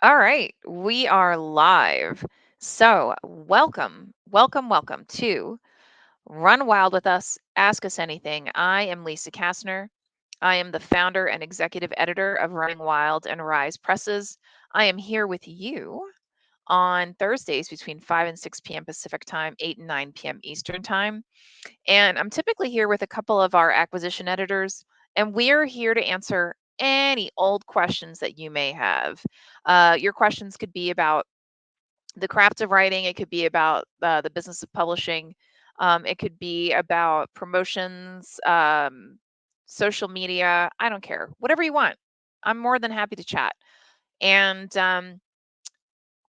All right, we are live. So, welcome to Run Wild with Us, Ask Us Anything. I am Lisa Kastner. I am the founder and executive editor of Running Wild and Rise Presses. I am here with you on Thursdays between 5 and 6 p.m. Pacific Time, 8 and 9 p.m. Eastern Time. And I'm typically here with a couple of our acquisition editors, and we're here to answer any old questions that you may have. Your questions could be about the craft of writing, it could be about the business of publishing, it could be about promotions, social media. I don't care. Whatever you want. I'm more than happy to chat. And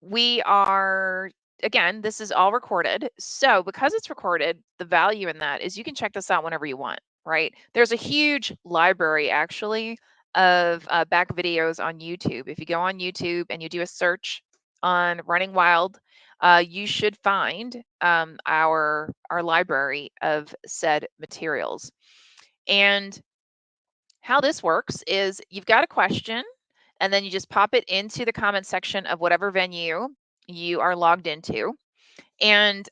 we are again, this is all recorded. So because it's recorded, the value in that is you can check this out whenever you want, right? There's a huge library actually of back videos on YouTube. If you go on YouTube and you do a search on Running Wild, you should find our library of said materials. And how this works is you've got a question, and then you just pop it into the comment section of whatever venue you are logged into. And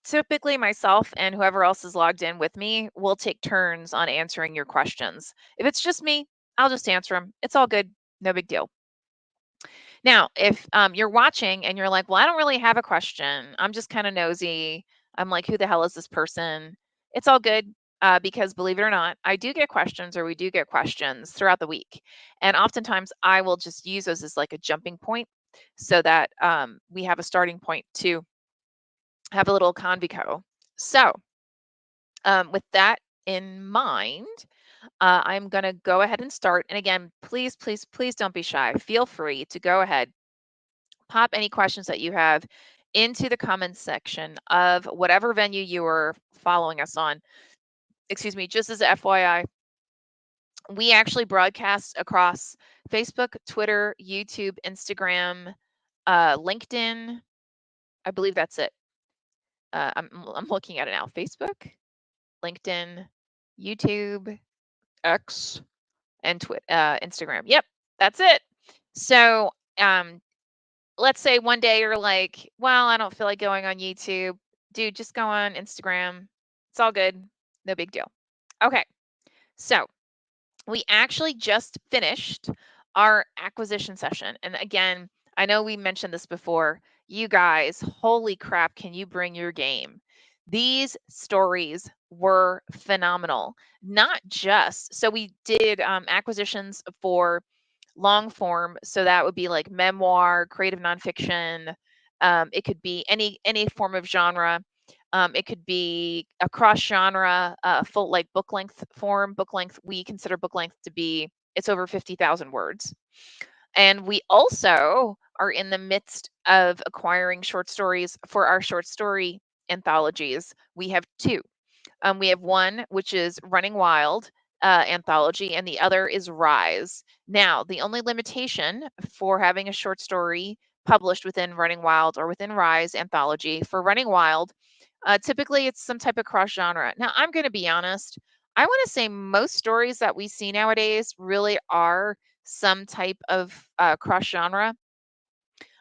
typically, myself and whoever else is logged in with me will take turns on answering your questions. If it's just me, I'll just answer them. It's all good, no big deal. Now, if you're watching and you're like, well, I don't really have a question, I'm just kind of nosy. I'm like, who the hell is this person? It's all good. Because believe it or not, I do get questions, or we do get questions throughout the week. And oftentimes I will just use those as like a jumping point so that we have a starting point to have a little convico. So, with that in mind, I'm going to go ahead and start. And again, please, please, please don't be shy. Feel free to go ahead, pop any questions that you have into the comments section of whatever venue you are following us on. Excuse me, just as a FYI, we actually broadcast across Facebook, Twitter, YouTube, Instagram, LinkedIn. I believe that's it. I'm looking at it now. Facebook, LinkedIn, YouTube, X, and Instagram. Yep, that's it. So, um, let's say one day you're like, well, I don't feel like going on YouTube. Dude, just go on Instagram. It's all good. No big deal. Okay. So we actually just finished our acquisition session. And again, I know we mentioned this before. You guys, holy crap, can you bring your game? These stories were phenomenal. Not just, so we did acquisitions for long form, so that would be like memoir, creative nonfiction. It could be any form of genre. It could be a cross genre, full like book length form. Book length, we consider book length to be it's over 50,000 words. And we also are in the midst of acquiring short stories for our short story anthologies. We have two. We have one which is Running Wild anthology, and the other is Rise. Now, the only limitation for having a short story published within Running Wild or within Rise anthology for Running Wild, typically it's some type of cross genre. Now, I'm going to be honest. I want to say most stories that we see nowadays really are some type of cross genre.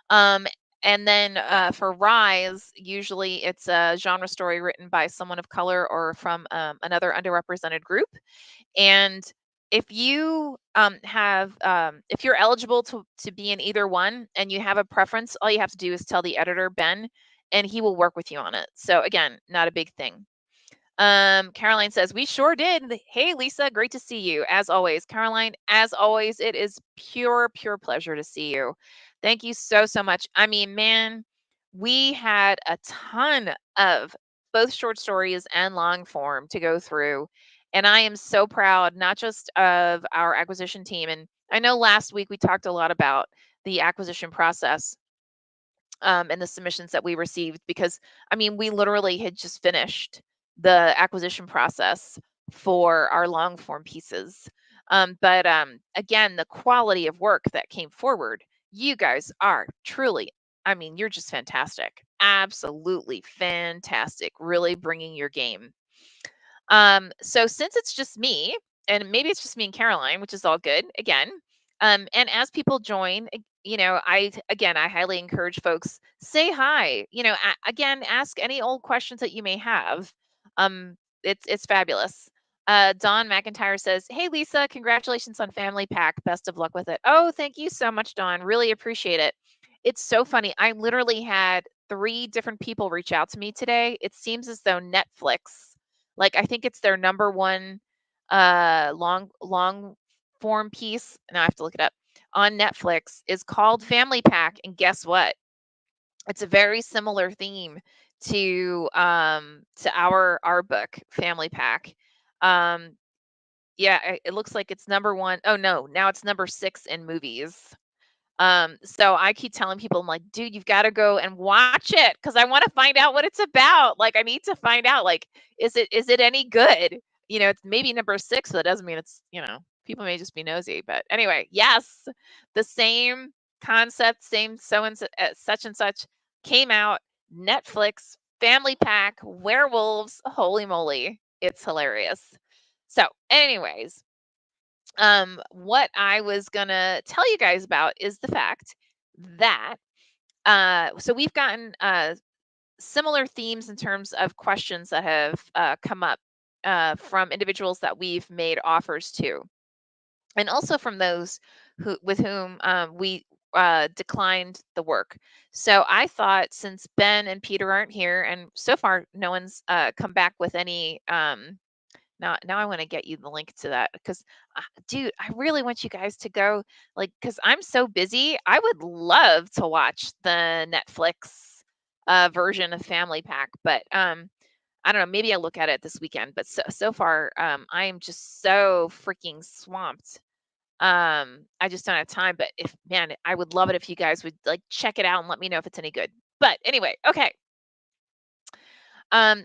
Um, and then for Rise, usually it's a genre story written by someone of color or from another underrepresented group. And if you if you're eligible to be in either one and you have a preference, all you have to do is tell the editor, Ben, and he will work with you on it. So again, not a big thing. Caroline says, we sure did. Hey, Lisa, great to see you. As always, Caroline, as always, it is pure pleasure to see you. Thank you so, so much. I mean, man, we had a ton of both short stories and long form to go through. And I am so proud, not just of our acquisition team. And I know last week we talked a lot about the acquisition process and the submissions that we received because I mean, we literally had just finished the acquisition process for our long form pieces. But again, the quality of work that came forward, you guys are truly, I mean, you're just fantastic. Absolutely fantastic. Really bringing your game. So since it's just me, and maybe it's just me and Caroline, which is all good again. And as people join, I highly encourage folks, say hi. Again, ask any old questions that you may have. Um, it's fabulous. Dawn McIntyre says, "Hey Lisa, congratulations on Family Pack. Best of luck with it." Oh, thank you so much, Dawn. Really appreciate it. It's so funny. I literally had three different people reach out to me today. It seems as though Netflix, like I think it's their number one long form piece. Now I have to look it up on Netflix is called Family Pack, and guess what? It's a very similar theme to our book Family Pack. Um, yeah, it looks like it's number one. Oh no, now it's number 6 in movies. So I keep telling people, I'm like, dude, you've got to go and watch it because I want to find out what it's about. Like, I need to find out, like, is it any good? It's maybe number 6, so that doesn't mean people may just be nosy. But anyway, yes, the same concept, same such and such came out. Netflix, Family Pack, werewolves. Holy moly, it's hilarious. So, anyways, what I was gonna tell you guys about is the fact that so we've gotten similar themes in terms of questions that have come up from individuals that we've made offers to, and also from those with whom we declined the work. So I thought, since Ben and Peter aren't here, and so far no one's come back with any now I want to get you the link to that because, dude, I really want you guys to go, like, because I'm so busy. I would love to watch the Netflix version of Family Pack, but I don't know. Maybe I'll look at it this weekend. But so far, I am just so freaking swamped. I just don't have time. But if man, I would love it if you guys would like check it out and let me know if it's any good. But anyway, okay.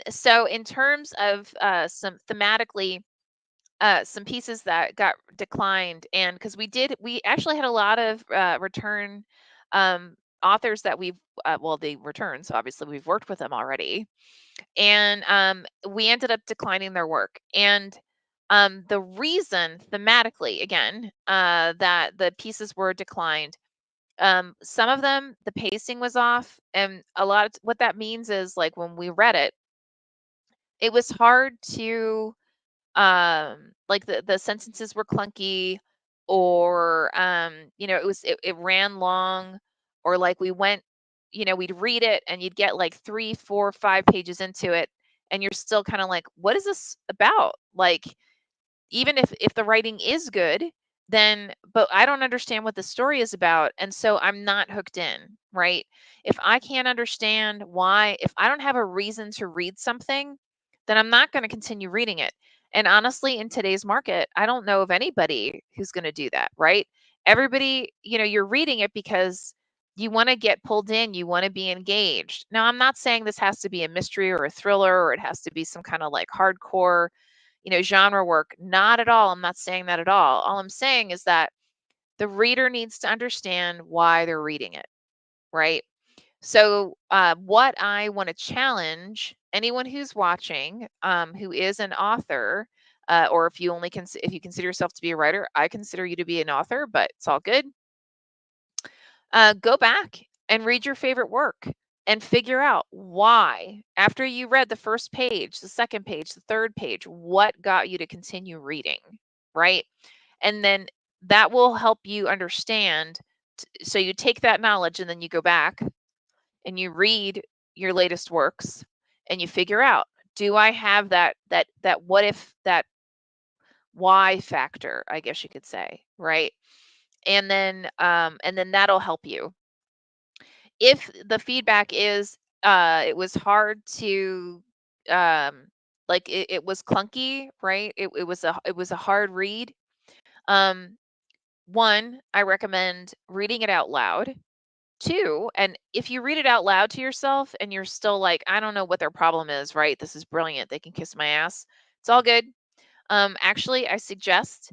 So in terms of some thematically some pieces that got declined, and because we actually had a lot of return um, authors that we've well, they returned, so obviously we've worked with them already, and we ended up declining their work. And the reason thematically, again, that the pieces were declined, some of them, the pacing was off, and a lot of what that means is, like, when we read it, it was hard to like the sentences were clunky, or it ran long, or like we'd read it and you'd get like 3, 4, 5 pages into it, and you're still kind of like, what is this about? Like, even if the writing is good, then but I don't understand what the story is about, and so I'm not hooked in, right? If I can't understand why, if I don't have a reason to read something, then I'm not going to continue reading it. And honestly, in today's market, I don't know of anybody who's going to do that, right? Everybody, you're reading it because you want to get pulled in, you want to be engaged. Now, I'm not saying this has to be a mystery or a thriller, or it has to be some kind of like hardcore genre work. Not at all. I'm not saying that at all. All I'm saying is that the reader needs to understand why they're reading it, right? So, what I want to challenge anyone who's watching, who is an author, or if you if you consider yourself to be a writer, I consider you to be an author, but it's all good. Go back and read your favorite work and figure out why, after you read the first page, the second page, the third page, what got you to continue reading, right? And then that will help you understand. So you take that knowledge and then you go back and you read your latest works and you figure out, do I have that what if, that why factor, I guess you could say, right? And then that'll help you. If the feedback is it was hard to um like it was clunky, right? It was a hard read. um One, I recommend reading it out loud. Two, and if you read it out loud to yourself and you're still like, I don't know what their problem is, right? This is brilliant, they can kiss my ass, it's all good. Actually, I suggest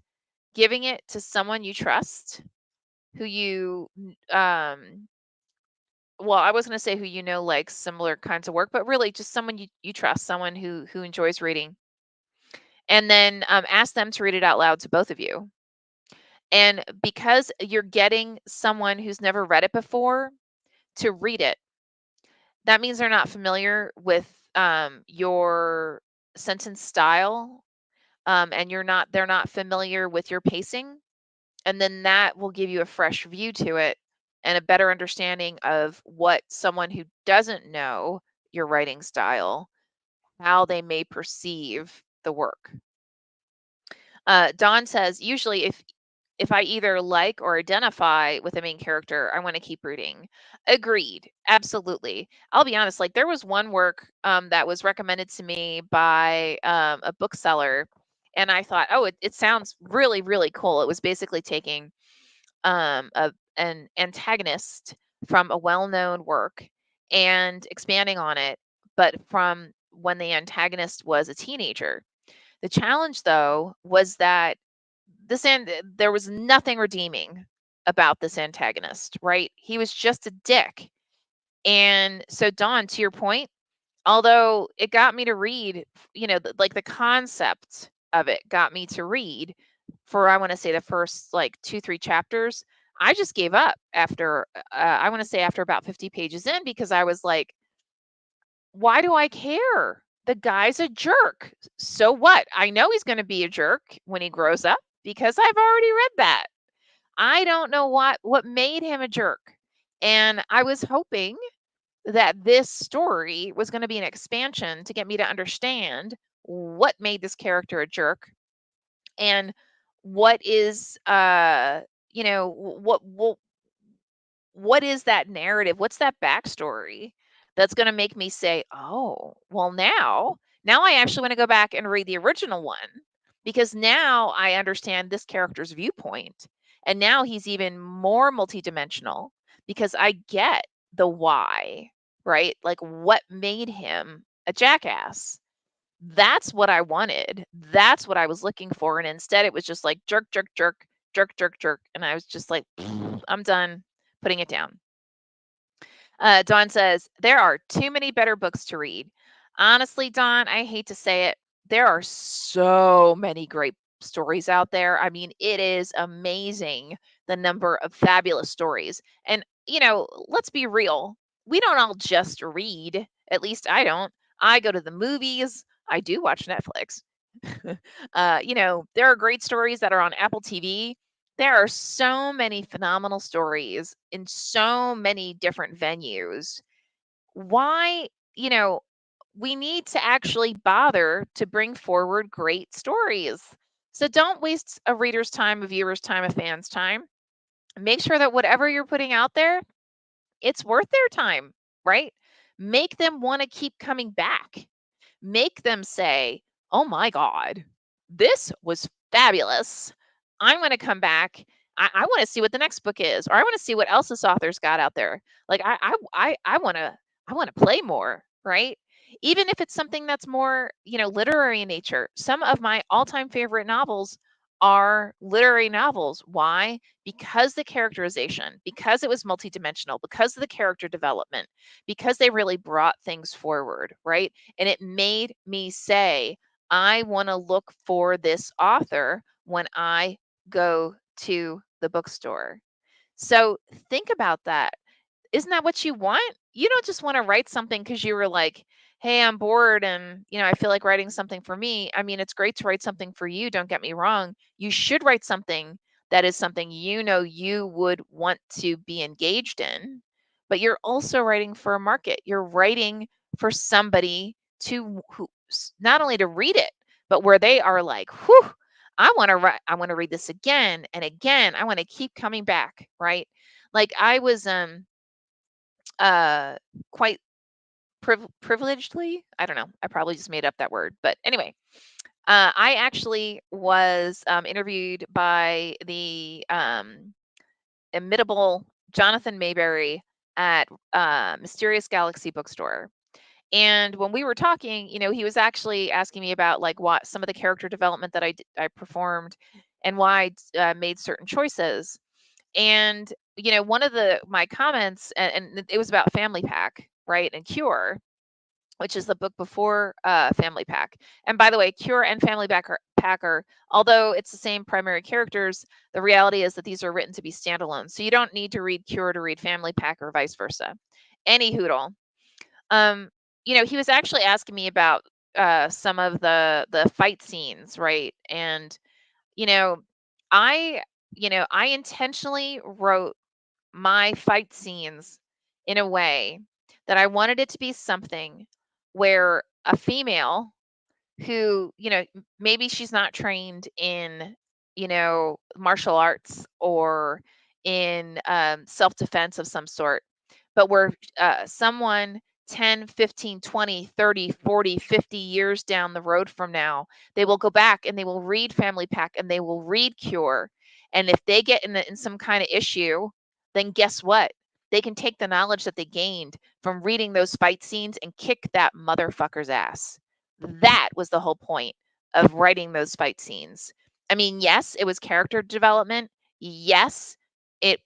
giving it to someone you trust, who you well, I was going to say who likes similar kinds of work, but really just someone you trust, someone who enjoys reading, and then ask them to read it out loud to both of you. And because you're getting someone who's never read it before to read it, that means they're not familiar with your sentence style, and they're not familiar with your pacing. And then that will give you a fresh view to it and a better understanding of what someone who doesn't know your writing style, how they may perceive the work. Dawn says, usually if I either like or identify with the main character, I want to keep reading. Agreed. Absolutely. I'll be honest, like there was one work that was recommended to me by a bookseller, and I thought, oh, it sounds really, really cool. It was basically taking an antagonist from a well-known work and expanding on it, but from when the antagonist was a teenager. The challenge, though, was that there was nothing redeeming about this antagonist, right? He was just a dick. And so, Dawn, to your point, although it got me to read, like the concept of it got me to read for, I want to say, the first like 2, 3 chapters. I just gave up after, I want to say, after about 50 pages in, because I was like, why do I care? The guy's a jerk. So what? I know he's going to be a jerk when he grows up because I've already read that. I don't know what made him a jerk. And I was hoping that this story was going to be an expansion to get me to understand what made this character a jerk, and what is what is that narrative? What's that backstory that's going to make me say, oh, well, now I actually want to go back and read the original one, because now I understand this character's viewpoint. And now he's even more multidimensional because I get the why, right? Like what made him a jackass. That's what I wanted. That's what I was looking for. And instead, it was just like jerk, jerk, jerk, jerk, jerk, jerk. And I was just like, I'm done putting it down. Dawn says, there are too many better books to read. Honestly, Dawn, I hate to say it, there are so many great stories out there. I mean, it is amazing the number of fabulous stories. And, let's be real. We don't all just read. At least I don't. I go to the movies. I do watch Netflix. There are great stories that are on Apple TV. There are so many phenomenal stories in so many different venues. Why, we need to actually bother to bring forward great stories. So don't waste a reader's time, a viewer's time, a fan's time. Make sure that whatever you're putting out there, it's worth their time, right? Make them want to keep coming back. Make them say, oh my God, this was fabulous. I'm going to come back. I want to see what the next book is, or I want to see what else this author's got out there. Like I want to play more, right? Even if it's something that's more, literary in nature. Some of my all-time favorite novels are literary novels. Why? Because the characterization, because it was multidimensional, because of the character development, because they really brought things forward, right? And it made me say, I want to look for this author when I go to the bookstore. So think about that. Isn't that what you want? You don't just want to write something because you were like, hey, I'm bored and, I feel like writing something for me. I mean, it's great to write something for you. Don't get me wrong. You should write something that is something you would want to be engaged in, but you're also writing for a market. You're writing for somebody who not only to read it, but where they are like, whew, I want to write, I want to read this again and again. I want to keep coming back, right? Like I was uh quite privilegedly, I don't know, I probably just made up that word, but anyway, I actually was interviewed by the imitable Jonathan Mayberry at Mysterious Galaxy Bookstore. And when we were talking, he was actually asking me about like what some of the character development that I performed and why I made certain choices. And one of my comments, and it was about Family Pack, right, and Cure, which is the book before Family Pack. And by the way, Cure and Family Pack Packer, although it's the same primary characters, the reality is that these are written to be standalone. So you don't need to read Cure to read Family Pack or vice versa. Any hoodle. Um, he was actually asking me about some of the fight scenes, right? And you know, I I intentionally wrote my fight scenes in a way that I wanted it to be something where a female who, maybe she's not trained in, martial arts or in self-defense of some sort, but where someone 10, 15, 20, 30, 40, 50 years down the road from now, they will go back and they will read Family Pack and they will read Cure. And if they get in some kind of issue, then guess what? They can take the knowledge that they gained from reading those fight scenes and kick that motherfucker's ass. That was the whole point of writing those fight scenes. I mean, yes, it was character development. Yes, it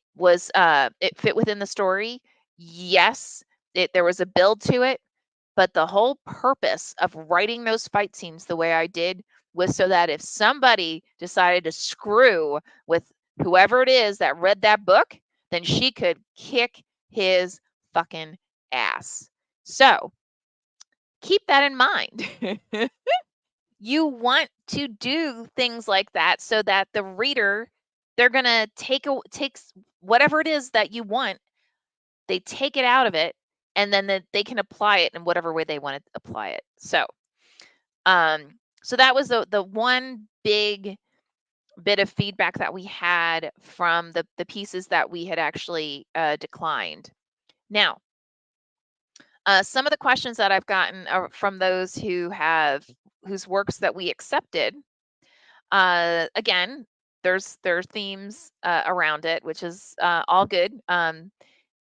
fit within the story. Yes, there was a build to it, but the whole purpose of writing those fight scenes the way I did was so that if somebody decided to screw with whoever it is that read that book, then she could kick his fucking ass. So, keep that in mind. You want to do things like that so that the reader, they're going to takes whatever it is that you want, they take it out of it, and then they can apply it in whatever way they want to apply it. Um so that was the one big bit of feedback that we had from the pieces that we had actually declined. Now, some of the questions that I've gotten are from those whose works that we accepted. Again, there are themes around it, which is all good.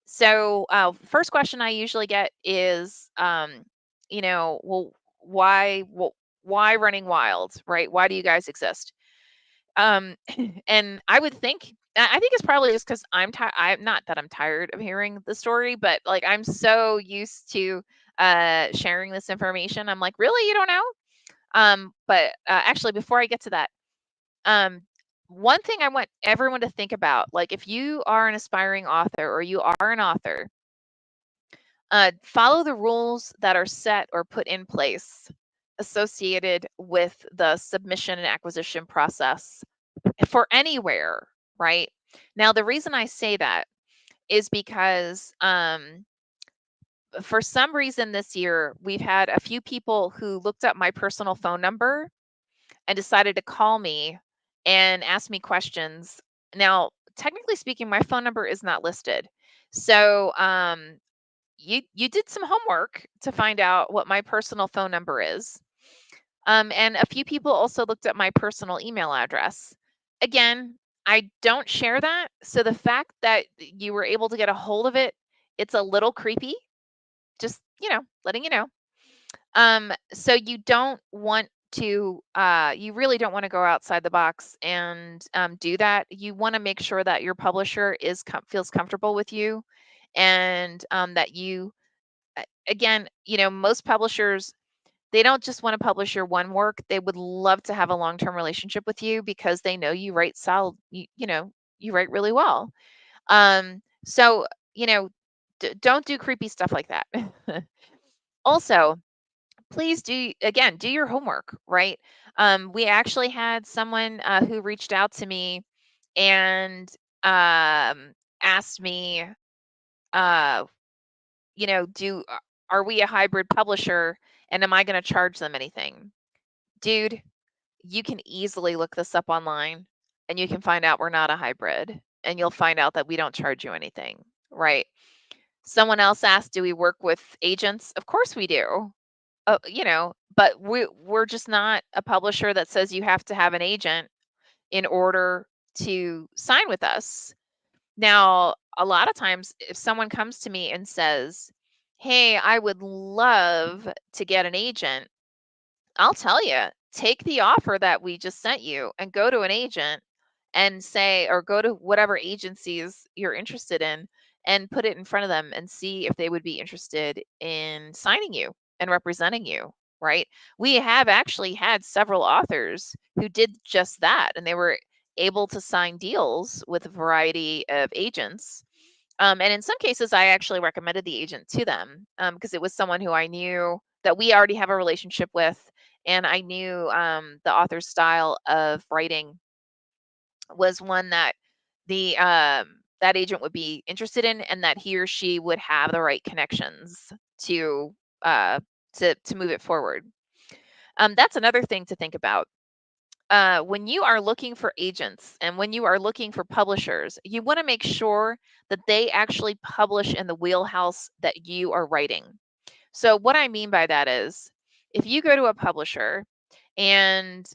So first question I usually get is, well, why Running Wild, right? Why do you guys exist? And I would think, I think it's probably just because I'm tired. I'm not that I'm tired of hearing the story, but like I'm so used to sharing this information. I'm like, really, you don't know? But actually, before I get to that, um, one thing I want everyone to think about, like if you are an aspiring author or you are an author, follow the rules that are set or put in place associated with the submission and acquisition process for anywhere, right? Now, the reason I say that is because for some reason this year, we've had a few people who looked up my personal phone number and decided to call me and ask me questions. Now, technically speaking, my phone number is not listed. So, you did some homework to find out what my personal phone number is. And a few people also looked at my personal email address. Again, I don't share that. So the fact that you were able to get a hold of it, it's a little creepy. Just, letting you know. So you don't want to, you really don't want to go outside the box and do that. You want to make sure that your publisher feels comfortable with you, and that you, again, most publishers, they don't just want to publish your one work. They would love to have a long-term relationship with you because they know you write solid, you write really well. So, don't do creepy stuff like that. Also, please do your homework, right? We actually had someone who reached out to me and asked me, uh, do are we a hybrid publisher, and am I going to charge them anything? Dude, you can easily look this up online and you can find out we're not a hybrid, and you'll find out that we don't charge you anything, right? Someone else asked, do we work with agents? Of course we do. But we're just not a publisher that says you have to have an agent in order to sign with us. Now, a lot of times if someone comes to me and says, "Hey, I would love to get an agent," I'll tell you, take the offer that we just sent you and go to an agent and say, or go to whatever agencies you're interested in and put it in front of them and see if they would be interested in signing you and representing you. right? We have actually had several authors who did just that, and they were able to sign deals with a variety of agents. And in some cases, I actually recommended the agent to them because it was someone who I knew that we already have a relationship with, and I knew the author's style of writing was one that that agent would be interested in, and that he or she would have the right connections to uh, to move it forward. That's another thing to think about. When you are looking for agents and when you are looking for publishers, you want to make sure that they actually publish in the wheelhouse that you are writing. So, what I mean by that is if you go to a publisher and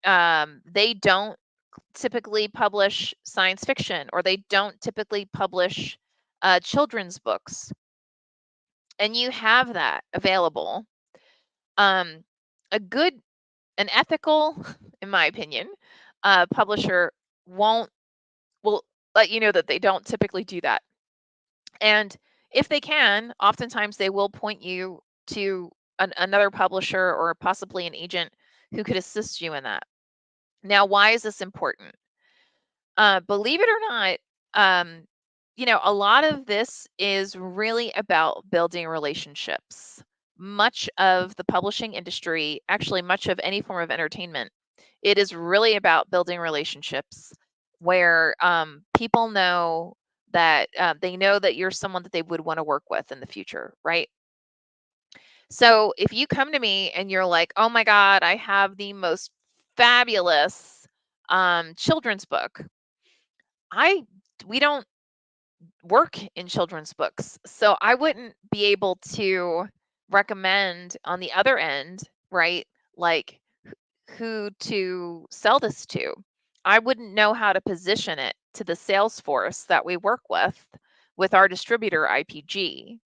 they don't typically publish science fiction, or they don't typically publish children's books, and you have that available, um, a good, an ethical, in my opinion, publisher won't will let you know that they don't typically do that. And if they can, oftentimes they will point you to another publisher or possibly an agent who could assist you in that. Now, why is this important? Believe it or not, um, a lot of this is really about building relationships. Much of the publishing industry, actually, much of any form of entertainment, it is really about building relationships where people know that they know that you're someone that they would want to work with in the future, right? So if you come to me and you're like, oh my God, I have the most fabulous children's book, I we don't work in children's books. So I wouldn't be able to recommend on the other end, right? Like who to sell this to. I wouldn't know how to position it to the sales force that we work with our distributor IPG.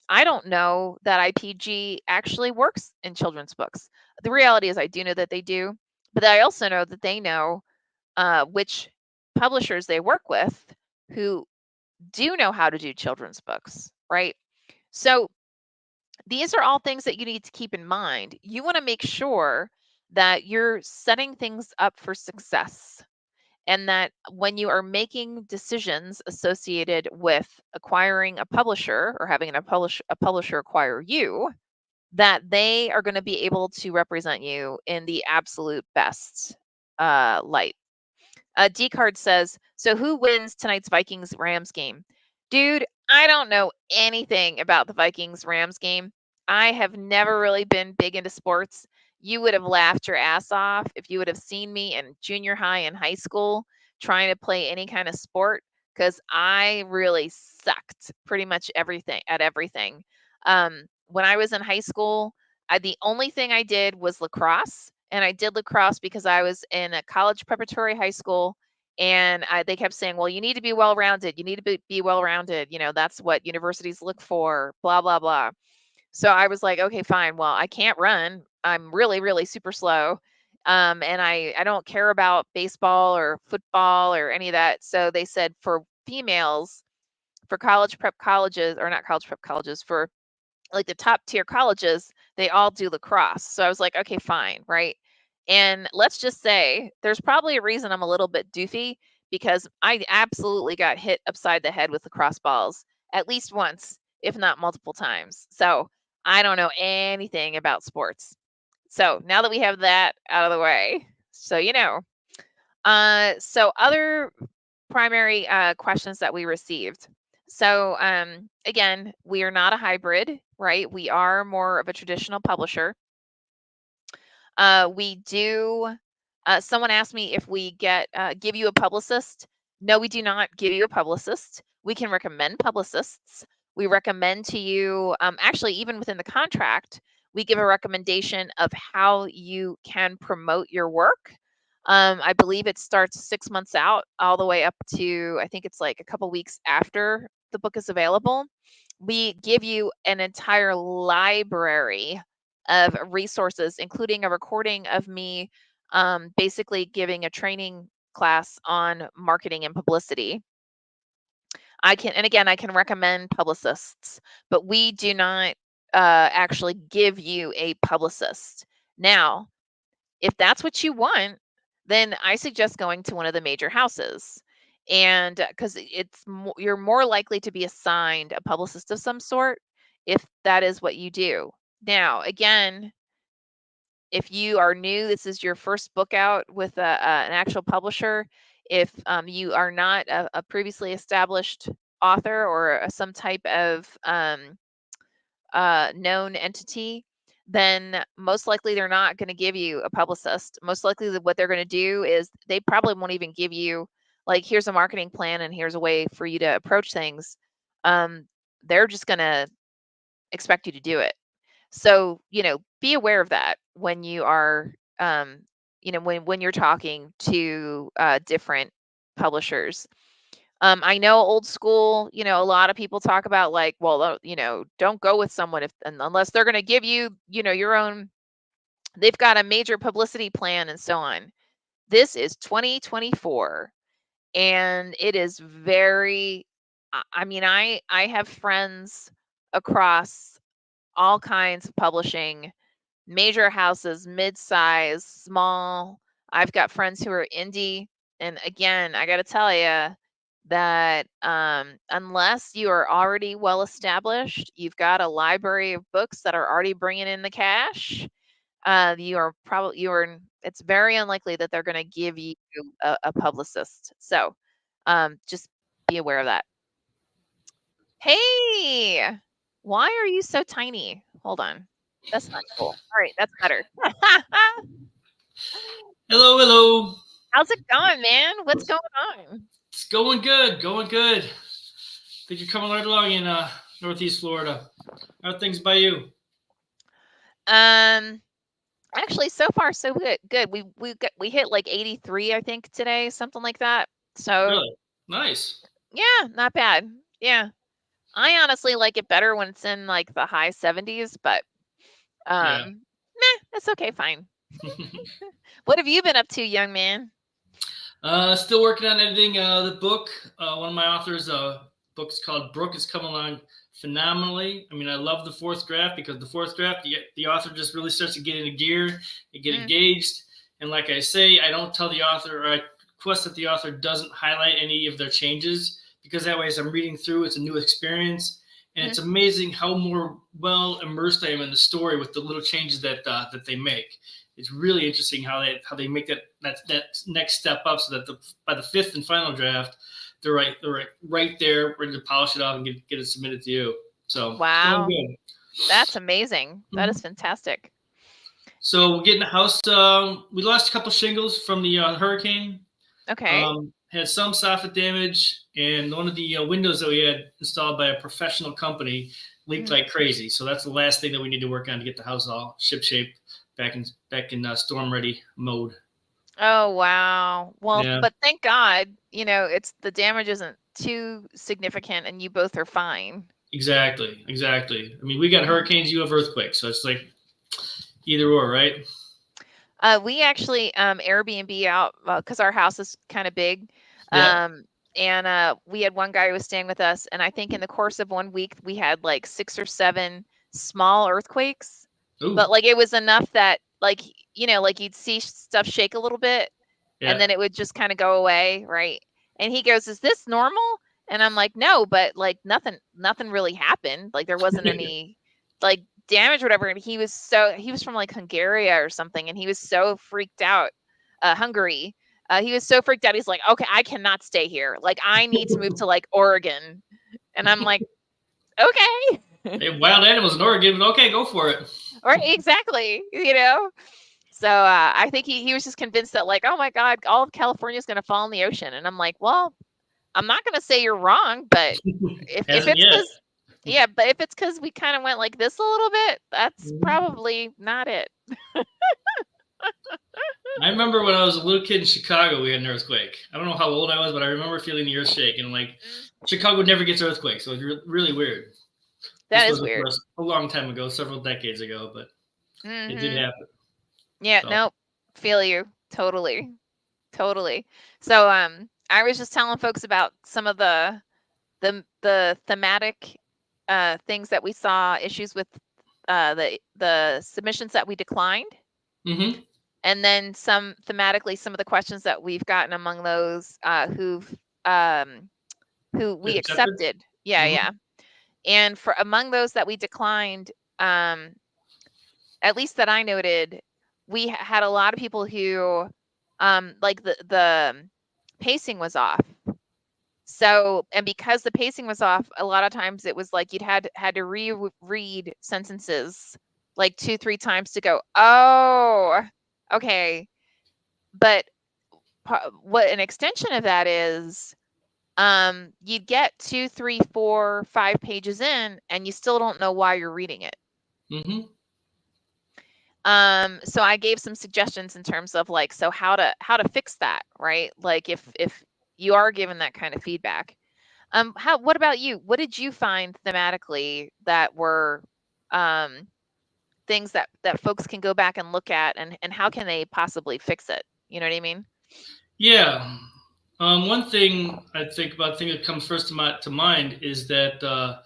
I don't know that IPG actually works in children's books. The reality is I do know that they do, but I also know that they know which publishers they work with who do know how to do children's books, right? So these are all things that you need to keep in mind. You want to make sure that you're setting things up for success, and that when you are making decisions associated with acquiring a publisher or having a publisher acquire you, that they are going to be able to represent you in the absolute best light. D Card says, so who wins tonight's Vikings Rams game? Dude, I don't know anything about the Vikings Rams game. I have never really been big into sports. You would have laughed your ass off if you would have seen me in junior high and high school trying to play any kind of sport, because I really sucked pretty much everything at everything. When I was in high school, the only thing I did was lacrosse, and I did lacrosse because I was in a college preparatory high school, and they kept saying, "Well, you need to be well-rounded. You need to be well-rounded. That's what universities look for." Blah blah blah. So I was like, "Okay, fine. Well, I can't run. I'm really really super slow, and I don't care about baseball or football or any of that." So they said for females, for college prep colleges, or not college prep colleges, for like the top tier colleges, they all do lacrosse. So I was like, okay, fine, right? And let's just say there's probably a reason I'm a little bit doofy, because I absolutely got hit upside the head with lacrosse balls at least once, if not multiple times. So I don't know anything about sports. So now that we have that out of the way, so so other primary questions that we received. So again, we are not a hybrid, right? We are more of a traditional publisher. We do. Someone asked me if we give you a publicist. No, we do not give you a publicist. We can recommend publicists. We recommend to you. Actually, even within the contract, we give a recommendation of how you can promote your work. I believe it starts 6 months out, all the way up to, I think it's like a couple weeks after the book is available. We give you an entire library of resources, including a recording of me basically giving a training class on marketing and publicity. And again, I can recommend publicists, but we do not actually give you a publicist. Now, if that's what you want, then I suggest going to one of the major houses. And because you're more likely to be assigned a publicist of some sort if that is what you do. Now, again, if you are new, this is your first book out with an actual publisher. If you are not a previously established author or some type of known entity, then most likely they're not going to give you a publicist. Most likely, what they're going to do is they probably won't even give you, like, here's a marketing plan and here's a way for you to approach things. They're just going to expect you to do it. So, be aware of that when you are, when you're talking to different publishers. I know old school, a lot of people talk about like, well, don't go with someone unless they're going to give you, your own, they've got a major publicity plan and so on. This is 2024 and it is very, I mean, I have friends across all kinds of publishing, major houses, mid-size, small. I've got friends who are indie, and again, I got to tell you that unless you are already well established, you've got a library of books that are already bringing in the cash. It's very unlikely that they're going to give you a publicist. So, just be aware of that. Hey, why are you so tiny? Hold on. That's not cool. All right, that's better. Hello, hello. How's it going, man? What's going on? It's going good, going good. Think you're coming right along in Northeast Florida. How are things by you? Um, Actually, so far so good. Good. We hit like 83, I think, today, something like that. So Really? Nice. yeah, not bad. Yeah, I honestly like it better when it's in like the high 70s, but Yeah. that's okay, fine. What have you been up to, young man? Still working on editing the book. One of my authors' book is called Brooke is coming along phenomenally. I mean, I love the fourth draft because the fourth draft, the author just really starts to get into gear and get Mm, engaged. And like I say, I don't tell the author, or I request that the author doesn't highlight any of their changes because that way, as I'm reading through, it's a new experience. And mm, it's amazing how more well immersed I am in the story with the little changes that they make. It's really interesting how they make that next step up so that by the fifth and final draft, they're right there, ready to polish it off and get it submitted to you. So it's going wow, good. that's amazing. That is Mhm. fantastic. So we're getting a house. We lost a couple shingles from the hurricane. Okay. Had some soffit damage, and one of the windows that we had installed by a professional company leaked Mm. like crazy. So that's the last thing that we need to work on to get the house all ship shape back in storm ready mode. Oh, wow. Well, Yeah, but thank God, it's the damage isn't too significant and you both are fine. exactly. I mean, we got Mhm. hurricanes, you have earthquakes, so it's like either or, right? We actually Airbnb out because our house is kind of big. Yeah. Um, and we had one guy who was staying with us, and I think in the course of 1 week we had like 6 or 7 small earthquakes. But Ooh. like it was enough that like you'd see stuff shake a little bit and Yeah. then it would just kind of go away, right? And he goes, "Is this normal?" And I'm like, "No, but like nothing really happened. Like there wasn't any like damage or whatever." And he was from like Hungary or something, and he was so freaked out. Hungary. He was so freaked out. He's like, "Okay, I cannot stay here. Like I need to move to like Oregon." And I'm like, "Okay." They have wild animals in Oregon, but okay, go for it. Or exactly. So I think he was just convinced that like, oh my God, all of California is going to fall in the ocean. And I'm like, well, I'm not going to say you're wrong, but if Hasn't it's yet. because yeah, but if it's because we kind of went like this a little bit, that's probably not it. I remember when I was a little kid in Chicago, we had an earthquake. I don't know how old I was, but I remember feeling the earth shake, and like Mm, Chicago never gets earthquakes, so it's really weird. This that is was, of weird. course, a long time ago, several decades ago, but it did Hmm. happen. Yeah, So nope. Feel you. Totally. Totally. So I was just telling folks about some of the thematic things that we saw issues with the submissions that we declined, Mm-hmm. and then some thematically some of the questions that we've gotten among those um, who we Accepted. accepted. Yeah, Mm-hmm. yeah. And for among those that we declined, at least that I noted, we had a lot of people who, like the pacing was off. So, and because the pacing was off, a lot of times it was like you'd had to reread sentences like 2, 3 times to go, oh, okay. But what an extension of that is, you'd get 2, 3, 4, 5 pages in, and you still don't know why you're reading it. Mm-hmm. So I gave some suggestions in terms of like, so how to fix that, right? Like if you are given that kind of feedback. What about you? What did you find thematically that were um things that folks can go back and look at, and how can they possibly fix it? You know what I mean? Yeah. One thing I think about, thing that comes first to mind is that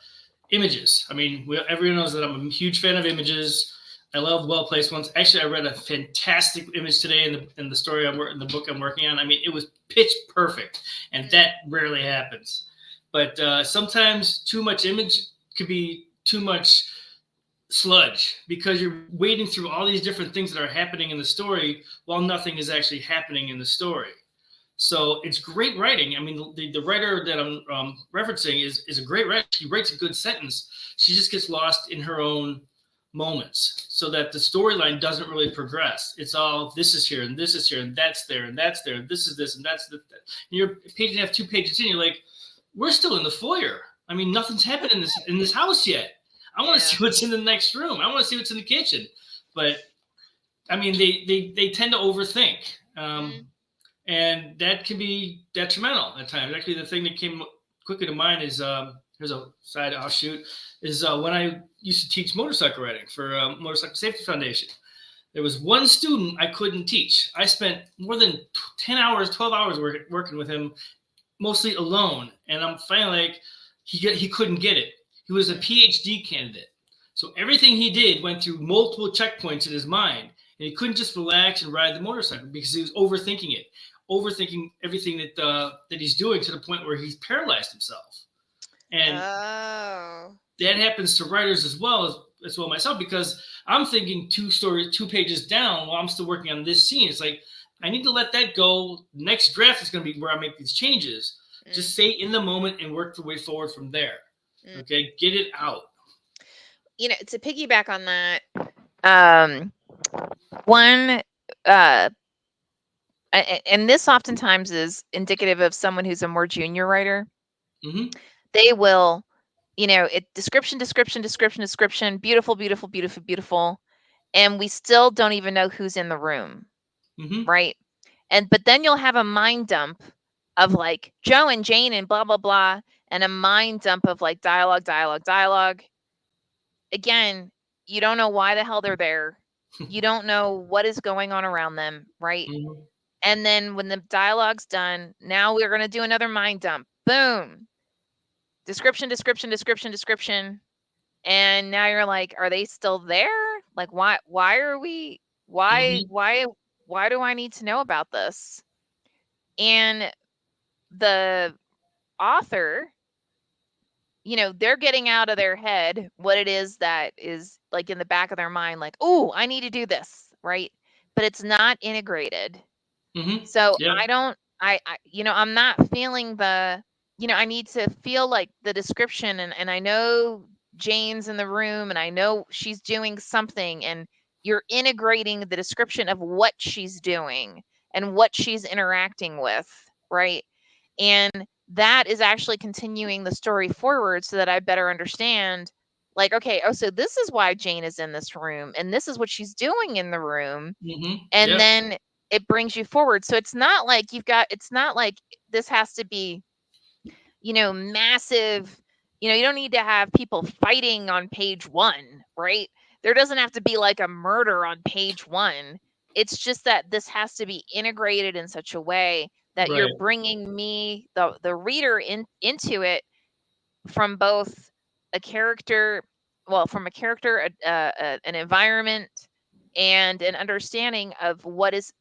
images. I mean, everyone knows that I'm a huge fan of images. I love well placed ones. Actually, I read a fantastic image today in the story in the book I'm working on. I mean, it was pitch perfect, and that rarely happens. But sometimes too much image could be too much sludge, because you're wading through all these different things that are happening in the story while nothing is actually happening in the story. So it's great writing. I mean, the writer that I'm referencing is a great writer. She writes a good sentence. She just gets lost in her own moments, so that the storyline doesn't really progress. It's all, this is here and this is here and that's there and that's there. And this is this and that's that. And you're page and a half, 2 pages in. You're like, we're still in the foyer. I mean, nothing's happened in this house yet. I want to Yeah. see what's in the next room. I want to see what's in the kitchen. But I mean, they tend to overthink. Mm, And that can be detrimental at times. Actually, the thing that came quickly to mind is, here's a side offshoot, is when I used to teach motorcycle riding for Motorcycle Safety Foundation. There was one student I couldn't teach. I spent more than 10 hours, 12 hours working with him, mostly alone. And I'm finally like, he couldn't get it. He was a PhD candidate. So everything he did went through multiple checkpoints in his mind. And he couldn't just relax and ride the motorcycle because he was overthinking it, overthinking everything that he's doing, to the point where he's paralyzed himself. And oh. that happens to writers as well myself, because I'm thinking 2 pages down while I'm still working on this scene. It's like, I need to let that go. Next draft is going to be where I make these changes. Just stay in the moment and work the way forward from there. Mm. Okay, get it out. You know, to piggyback on that, um, one, uh, and this oftentimes is indicative of someone who's a more junior writer. Mm-hmm. They will, description, description, description, description, beautiful, beautiful, beautiful, beautiful, and we still don't even know who's in the room, Mm-hmm. right? But then you'll have a mind dump of like Joe and Jane and blah blah blah, and a mind dump of like dialogue, dialogue, dialogue. Again, you don't know why the hell they're there. You don't know what is going on around them, right? Mm-hmm. And then when the dialogue's done, now we're going to do another mind dump. Boom. Description, description, description, description. And now you're like, are they still there? Like, why are we, Mm-hmm. why do I need to know about this? And the author, they're getting out of their head what it is that is like in the back of their mind, like, oh, I need to do this, right? But it's not integrated. Mm-hmm. So Yeah. I don't, I'm not feeling I need to feel like the description, and I know Jane's in the room and I know she's doing something, and you're integrating the description of what she's doing and what she's interacting with, right? And that is actually continuing the story forward so that I better understand, like, okay, oh, so this is why Jane is in this room and this is what she's doing in the room. Mm-hmm. And Yeah. then it brings you forward. So it's not like it's not like this has to be, massive, you don't need to have people fighting on page 1, right? There doesn't have to be like a murder on page 1. It's just that this has to be integrated in such a way that you're Right. bringing me, the reader, into it from both a character well, from a character, an environment, and an understanding of what's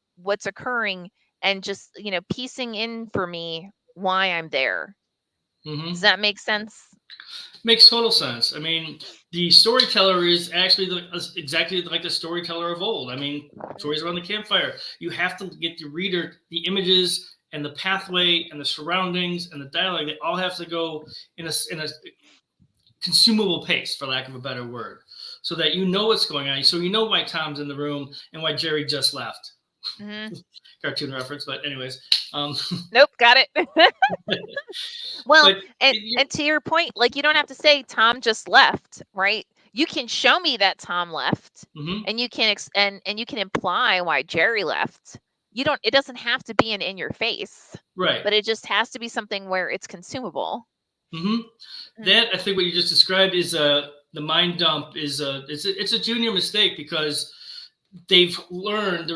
occurring, and just piecing in for me why I'm there. Does that make sense? Makes total sense. I mean, the storyteller is actually exactly like the storyteller of old. I mean, stories around the campfire. You have to get the reader the images and the pathway and the surroundings and the dialogue. They all have to go in a consumable pace, for lack of a better word, so that you know what's going on. So you know why Tom's in the room and why Jerry just left. Mm-hmm. Cartoon reference, but anyways. Nope, got it. Well, But and to your point, like, you don't have to say Tom just left, right? You can show me that Tom left, and you can and you can imply why Jerry left. It doesn't have to be in your face, right. but it just has to be something where it's consumable. That, I think what you just described is the mind dump is it's a junior mistake, because they've learned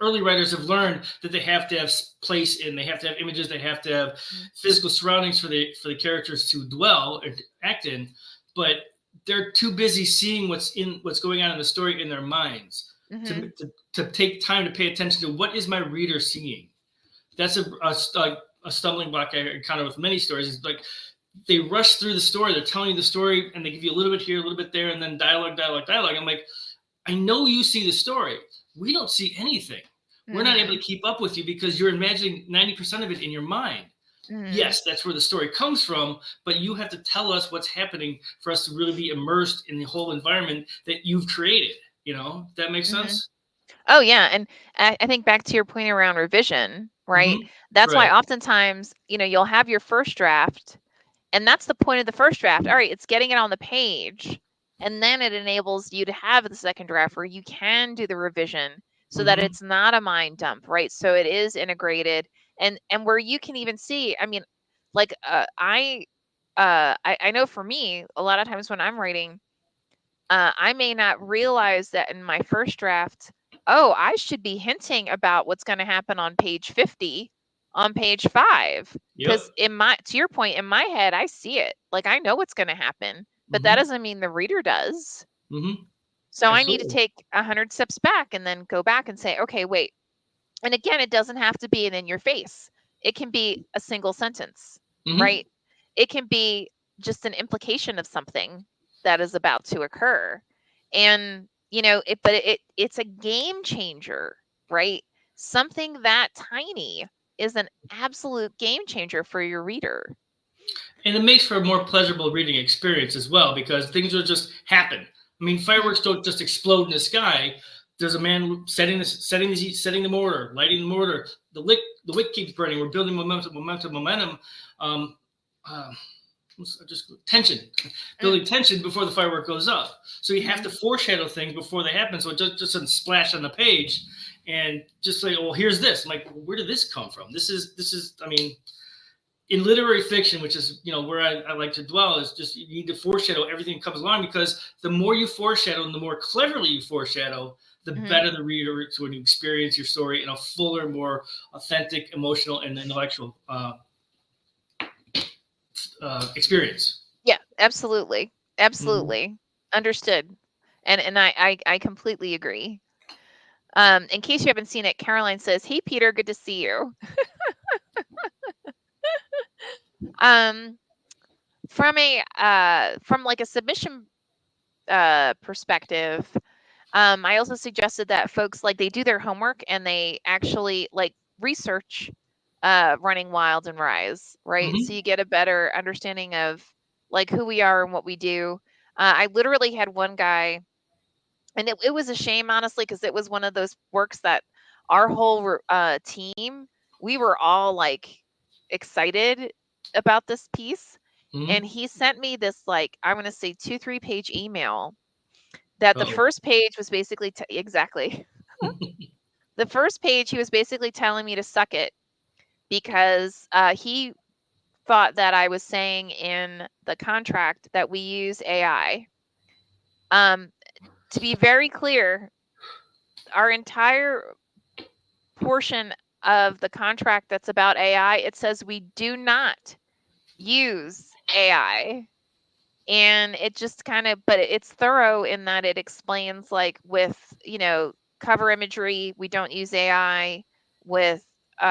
early writers have learned that they have to have place in, they have to have images, they have to have physical surroundings for the characters to dwell and act in, but they're too busy seeing what's going on in the story in their minds to take time to pay attention to what is my reader seeing. That's a stumbling block I encounter with many stories. Is like they rush through the story. They're telling you the story, and they give you a little bit here, a little bit there, and then dialogue. I'm like, I know you see the story. We don't see anything. We're not able to keep up with you because you're imagining 90% of it in your mind. Yes, that's where the story comes from, but you have to tell us what's happening for us to really be immersed in the whole environment that you've created. That makes sense? Oh, yeah, and I think back to your point around revision, right? That's why oftentimes, you'll have your first draft, and that's the point of the first draft. All right, it's getting it on the page, and then it enables you to have the second draft where you can do the revision so that it's not a mind dump, right? So it is integrated, and where you can even see, I mean, like, I know for me, a lot of times when I'm writing, I may not realize that in my first draft, oh, I should be hinting about what's going to happen on page 50 on page 5. Because to your point, in my head, I see it. Like, I know what's going to happen, but that doesn't mean the reader does. So I need to take 100 steps back and then go back and say, okay, wait. And again, it doesn't have to be an in your face. It can be a single sentence, right? It can be just an implication of something that is about to occur. And, it's a game changer, right? Something that tiny is an absolute game changer for your reader. And it makes for a more pleasurable reading experience as well, because things will just happen. I mean, fireworks don't just explode in the sky. There's a man setting the mortar, lighting the mortar. The wick keeps burning. We're building momentum. Just tension, building tension before the firework goes up. So you have to foreshadow things before they happen, so it just doesn't splash on the page and just say, "Oh, here's this." I'm like, where did this come from? This is. I mean, in literary fiction, which is where I like to dwell, is just you need to foreshadow everything that comes along, because the more you foreshadow and the more cleverly you foreshadow, the better the reader is when you experience your story in a fuller, more authentic, emotional, and intellectual experience. Yeah, absolutely. Understood. And I completely agree. In case you haven't seen it, Caroline says, "Hey Peter, good to see you." From like a submission perspective, I also suggested that folks, like, they do their homework and they actually like research Running Wild and Rise, right? So you get a better understanding of like who we are and what we do. I literally had one guy, and it was a shame, honestly, because it was one of those works that our whole team, we were all like excited about this piece. And he sent me this, like, I'm going to say 2-3 page email that the first page was basically exactly the first page he was basically telling me to suck it, because he thought that I was saying in the contract that we use AI. To be very clear, our entire portion of the contract that's about AI, it says we do not use AI. And it just kind of, but it's thorough in that it explains, like, with, cover imagery, we don't use AI. With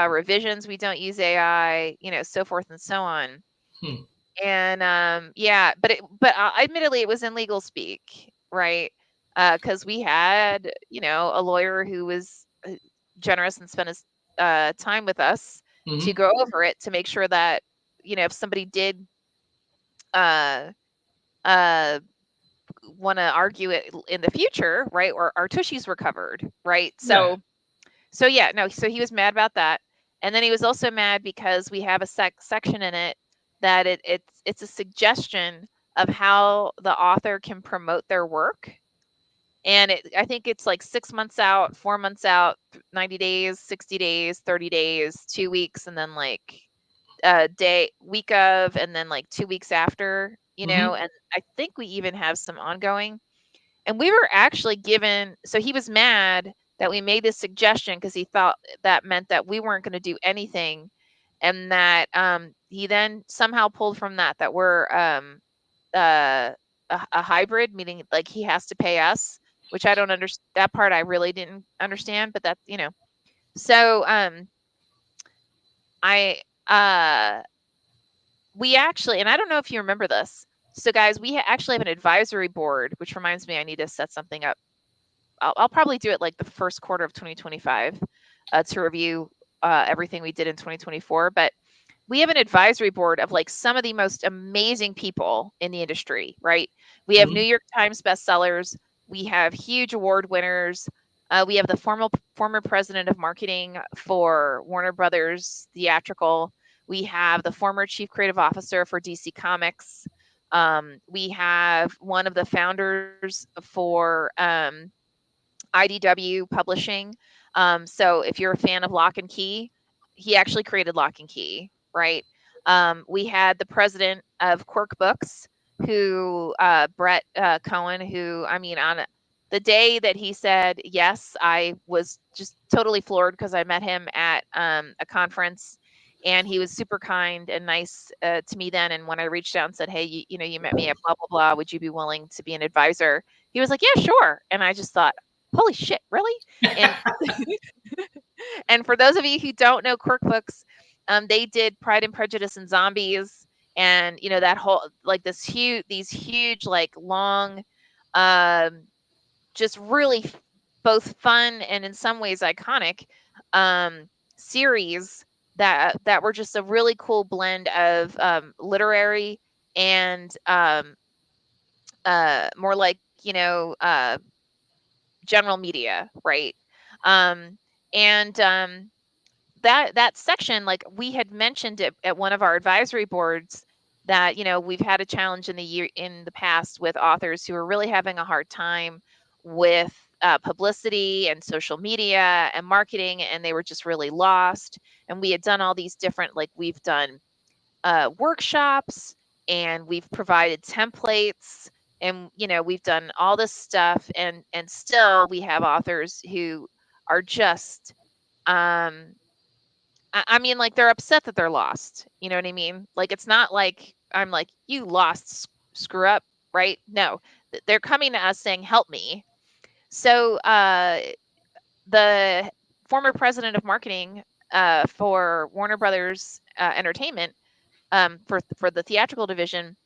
revisions, we don't use AI, so forth and so on. Hmm. And yeah, but admittedly, it was in legal speak, right? Because we had, a lawyer who was generous and spent his time with us to Hmm. go over it to make sure that, if somebody did uh, uh, want to argue it in the future, right, or our tushies were covered, right? Right. So yeah, no, so he was mad about that. And then he was also mad because we have a section in it that it's a suggestion of how the author can promote their work. And I think it's like 6 months out, 4 months out, 90 days, 60 days, 30 days, 2 weeks, and then like a week of, and then like 2 weeks after, Hmm. and I think we even have some ongoing. And we were actually given, so he was mad that we made this suggestion because he thought that meant that we weren't going to do anything. And that he then somehow pulled from that we're uh, a hybrid, meaning like he has to pay us, which I don't understand. That part I really didn't understand, but that's, so I, we actually, and I don't know if you remember this. So, guys, we actually have an advisory board, which reminds me I need to set something up. I'll probably do it like the first quarter of 2025 to review everything we did in 2024. But we have an advisory board of like some of the most amazing people in the industry, right? We have New Hmm. York Times bestsellers. We have huge award winners. We have the former president of marketing for Warner Brothers Theatrical. We have the former chief creative officer for DC Comics. We have one of the founders for IDW Publishing. So if you're a fan of Lock and Key, he actually created Lock and Key, right? We had the president of Quirk Books, who Brett Cohen, who, I mean, on the day that he said yes, I was just totally floored because I met him at a conference, and he was super kind and nice to me then. And when I reached out and said, "Hey, you met me at blah blah blah, would you be willing to be an advisor?" He was like, "Yeah, sure." And I just thought, holy shit, really? And and for those of you who don't know Quirk Books, they did Pride and Prejudice and Zombies, and that whole, like, these huge, like, long, um, just really both fun and in some ways iconic um, series that were just a really cool blend of literary and more like, general media, right? Um, and that section, like we had mentioned it at one of our advisory boards, that we've had a challenge in the past with authors who are really having a hard time with publicity and social media and marketing, and they were just really lost. And we had done all these different, like, we've done workshops, and we've provided templates, and we've done all this stuff, and still we have authors who are just um I mean, like, they're upset that they're lost, you know what I mean? Like, it's not like I'm like, you lost, screw up, right? No, they're coming to us saying, help me. So the former president of marketing for Warner Brothers Entertainment, for the theatrical division,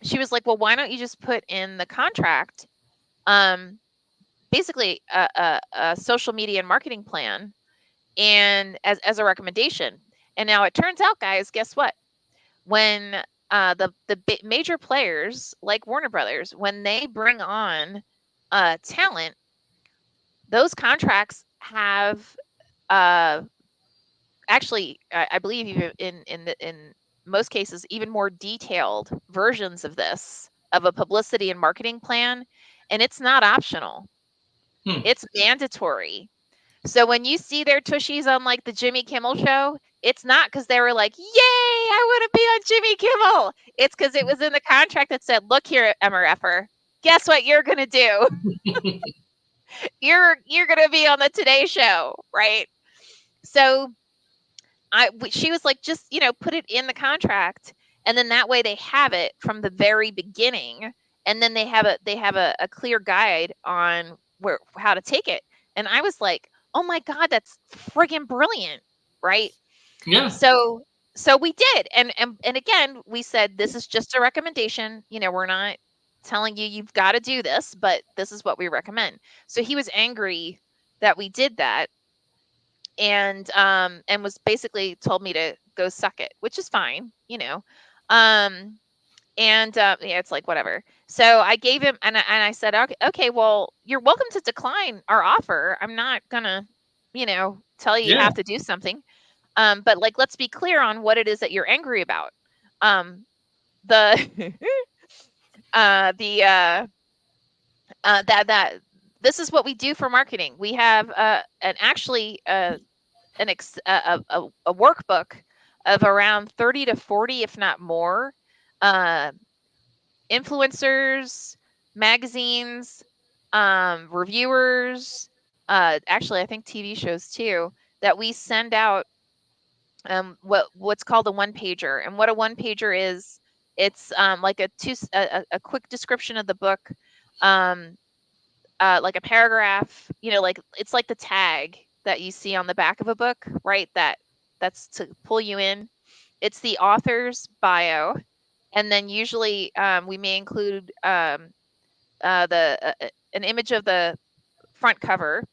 she was like, well, why don't you just put in the contract, um, basically a social media and marketing plan, and as a recommendation. And now it turns out, guys, guess what? When the major players like Warner Brothers, when they bring on talent, those contracts have uh, actually, I believe, even in most cases, even more detailed versions of this, of a publicity and marketing plan, and it's not optional; Hmm. it's mandatory. So when you see their tushies on, like, the Jimmy Kimmel show, it's not because they were like, "Yay, I want to be on Jimmy Kimmel." It's because it was in the contract that said, "Look here, MRFer, guess what you're gonna do? You're gonna be on the Today Show, right?" So she was like, just put it in the contract. And then that way they have it from the very beginning, and then they have a clear guide on how to take it. And I was like, "Oh my god, that's friggin' brilliant." Right? Yeah. So we did. And again, we said this is just a recommendation. We're not telling you you've got to do this, but this is what we recommend. So he was angry that we did that, and was basically told me to go suck it, which is fine. Um yeah, it's like whatever. So I gave him, and I said, okay, well, you're welcome to decline our offer. I'm not gonna, tell you Yeah. have to do something. But like, let's be clear on what it is that you're angry about. The the that this is what we do for marketing. We have a workbook of around 30 to 40, if not more, uh, influencers, magazines, reviewers, actually, I think TV shows too, that we send out, what's called a one pager. And what a one pager is, it's like a quick description of the book, um, like a paragraph, like it's like the tag that you see on the back of a book, right? That's to pull you in. It's the author's bio, and then usually we may include an image of the front cover,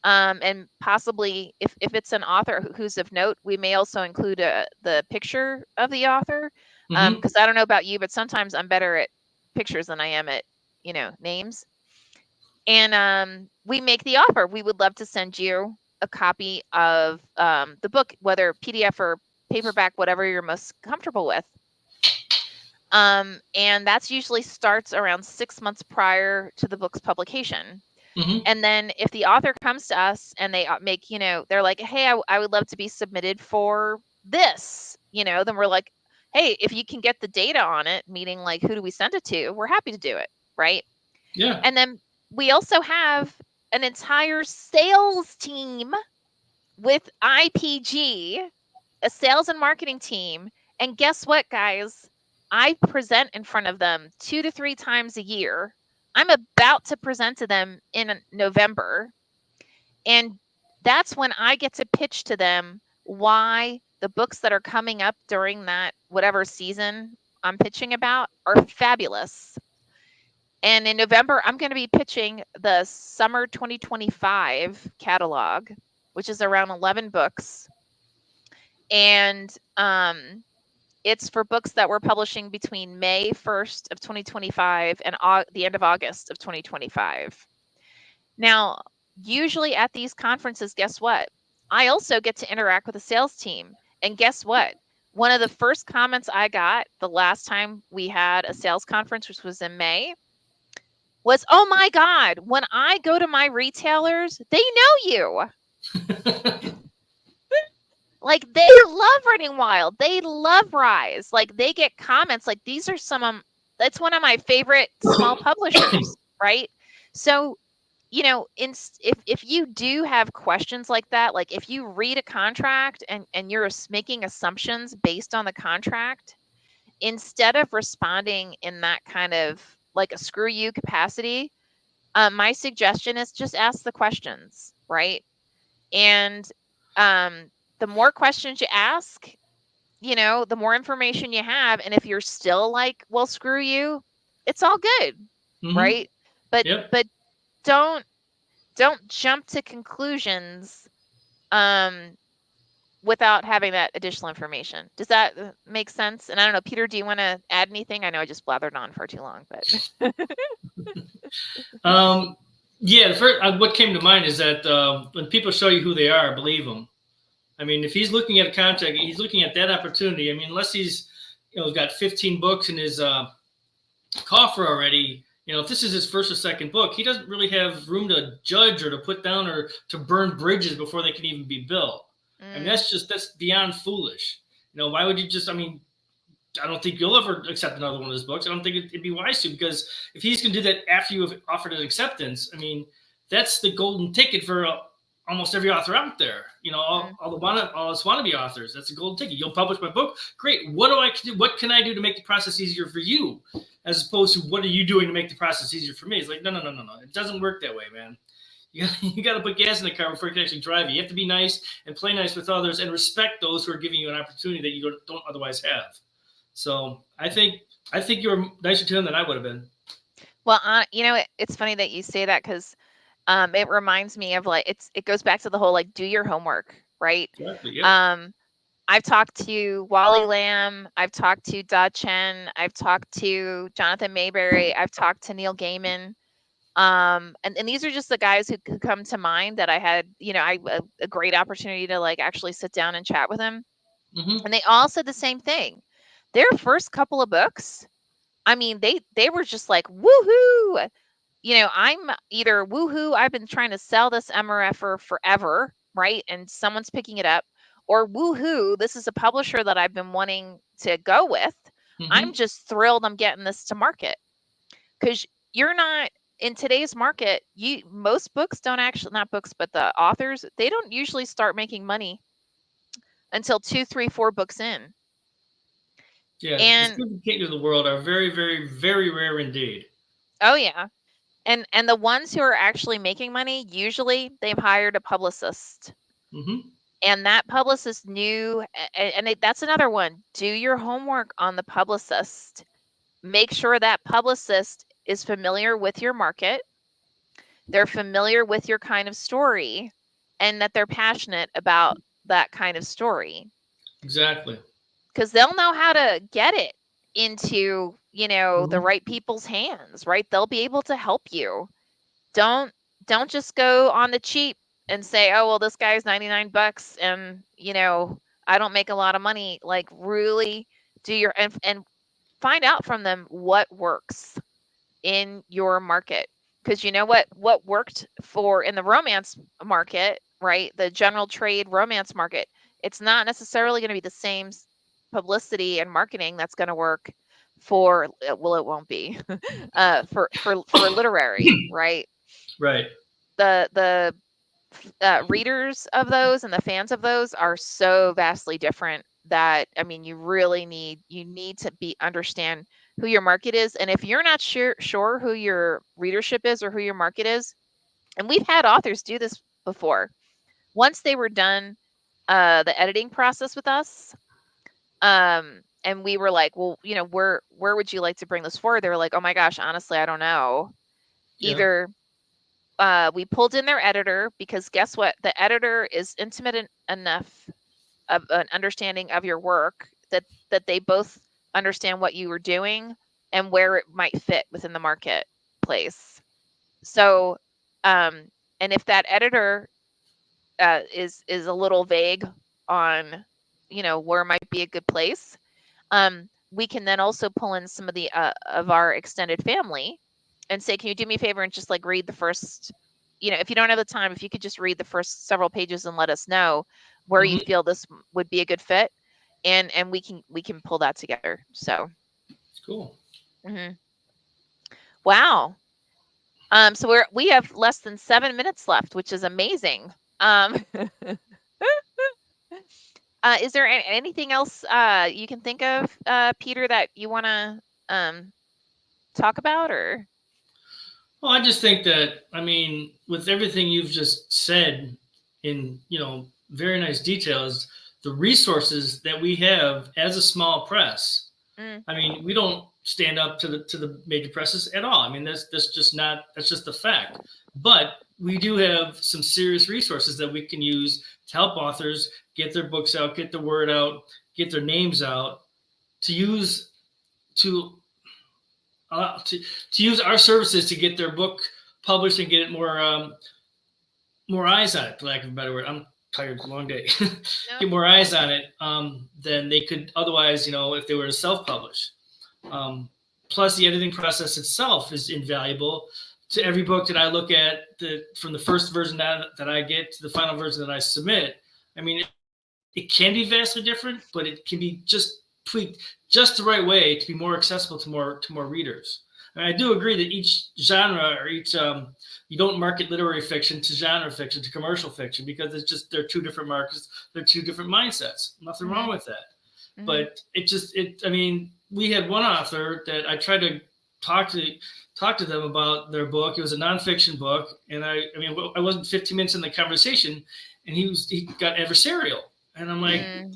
and possibly if it's an author who's of note, we may also include the picture of the author, Mm-hmm. because I don't know about you, but sometimes I'm better at pictures than I am at names. And we make the offer. We would love to send you a copy of the book, whether PDF or paperback, whatever you're most comfortable with. And that's usually starts around 6 months prior to the book's publication. Mm-hmm. And then if the author comes to us and they make, they're like, hey, I would love to be submitted for this, then we're like, hey, if you can get the data on it, meaning like, who do we send it to? We're happy to do it. Right. Yeah. And then we also have an entire sales team with IPG, a sales and marketing team. And guess what, guys? I present in front of them 2 to 3 times a year. I'm about to present to them in November. And that's when I get to pitch to them why the books that are coming up during that whatever season I'm pitching about are fabulous. And in November, I'm going to be pitching the summer 2025 catalog, which is around 11 books. And it's for books that we're publishing between May 1st of 2025 and the end of August of 2025. Now, usually at these conferences, guess what? I also get to interact with the sales team. And guess what? One of the first comments I got the last time we had a sales conference, which was in May, was, oh my God, when I go to my retailers, they know you. Like, they love Running Wild. They love Rise. Like, they get comments like, these are that's one of my favorite small publishers, right? So, if you do have questions like that, like if you read a contract and you're making assumptions based on the contract, instead of responding in that kind of like a screw you capacity, my suggestion is just ask the questions, right? And the more questions you ask, the more information you have. And if you're still like, well, screw you, it's all good, Mm-hmm. right? But Yep. but don't jump to conclusions without having that additional information. Does that make sense? And I don't know, Peter, do you want to add anything? I know I just blathered on for too long, but yeah. What came to mind is that when people show you who they are, believe them. I mean, if he's looking at a contract, he's looking at that opportunity. I mean, unless he's got 15 books in his coffer already. If this is his first or second book, he doesn't really have room to judge or to put down or to burn bridges before they can even be built. I mean, that's beyond foolish. Why would you just? I mean, I don't think you'll ever accept another one of his books. I don't think it'd be wise to, because if he's going to do that after you have offered an acceptance, I mean, that's the golden ticket for almost every author out there. You know, Mm. all us wannabe authors. That's a golden ticket. You'll publish my book. Great. What do I do? What can I do to make the process easier for you, as opposed to what are you doing to make the process easier for me? It's like no. It doesn't work that way, man. You got to put gas in the car before you can actually drive it. You have to be nice and play nice with others and respect those who are giving you an opportunity that you don't otherwise have. So I think you were nicer to him than I would have been. Well, it's funny that you say that because it reminds me of like it goes back to the whole like do your homework, right? Exactly. Yep. I've talked to Wally Lamb, I've talked to Da Chen, I've talked to Jonathan Mayberry, I've talked to Neil Gaiman. And these are just the guys who come to mind that I had, a great opportunity to like actually sit down and chat with them. Mm-hmm. And they all said the same thing. Their first couple of books, I mean, they were just like, woohoo. I'm either woohoo, I've been trying to sell this MRF for forever, right? And someone's picking it up, or woohoo, this is a publisher that I've been wanting to go with. Mm-hmm. I'm just thrilled I'm getting this to market. Because you're not in today's market, most books don't actually, not books, but the authors, they don't usually start making money until 2, 3, 4 books in. Yeah, the And Stephen King of the world are very, very, very rare indeed. oh yeah. And the ones who are actually making money, usually they've hired a publicist. Mm-hmm. And that publicist knew, and that's another one. Do your homework on the publicist. Make sure that publicist is familiar with your market. They're familiar with your kind of story, and that they're passionate about that kind of story. Exactly. Because they'll know how to get it into, the right people's hands, right? They'll be able to help you. Don't just go on the cheap and say, oh well, this guy's $99 and I don't make a lot of money. Like really do your and find out from them what works in your market. Because you know what worked for in the romance market, right? The general trade romance market, it's not necessarily going to be the same publicity and marketing that's going to work for, well, it won't be for literary, right? Right. The readers of those and the fans of those are so vastly different that, I mean, you need to understand who your market is. And if you're not sure who your readership is or who your market is, and we've had authors do this before, once they were done the editing process with us, and we were like, well, where would you like to bring this forward? They were like, oh my gosh, honestly, I don't know. Yeah. Either we pulled in their editor, because guess what? The editor is intimate enough of an understanding of your work that they both understand what you were doing and where it might fit within the marketplace. So, and if that editor is a little vague on, where might be a good place, we can then also pull in some of the of our extended family and say, can you do me a favor and just like read the first, if you don't have the time, if you could just read the first several pages and let us know where you feel this would be a good fit, and we can pull that together. So cool. Mm-hmm. Wow. So we have less than 7 minutes left, which is amazing. Is there anything else you can think of, Peter, that you want to talk about, or? Well, I just think that, I mean, with everything you've just said in, very nice details, the resources that we have as a small press, I mean, we don't stand up to the major presses at all. I mean, that's just the fact. But we do have some serious resources that we can use to help authors get their books out, get the word out, get their names out, to use our services to get their book published and get it more eyes on it, for lack of a better word. I'm tired, long day. No. Get more eyes on it than they could otherwise, if they were to self-publish. Plus, the editing process itself is invaluable to every book that I look at, from the first version that I get to the final version that I submit. I mean, it can be vastly different, but it can be just tweaked just the right way to be more accessible to more readers. And I do agree that each genre or each you don't market literary fiction to genre fiction to commercial fiction because it's just they're two different markets, they're two different mindsets. Nothing wrong Hmm. with that. Hmm. But I mean, we had one author that I tried to talk to talk to them about their book. It was a nonfiction book, and I mean, I wasn't 15 minutes in the conversation, and he got adversarial, and I'm like, Mm.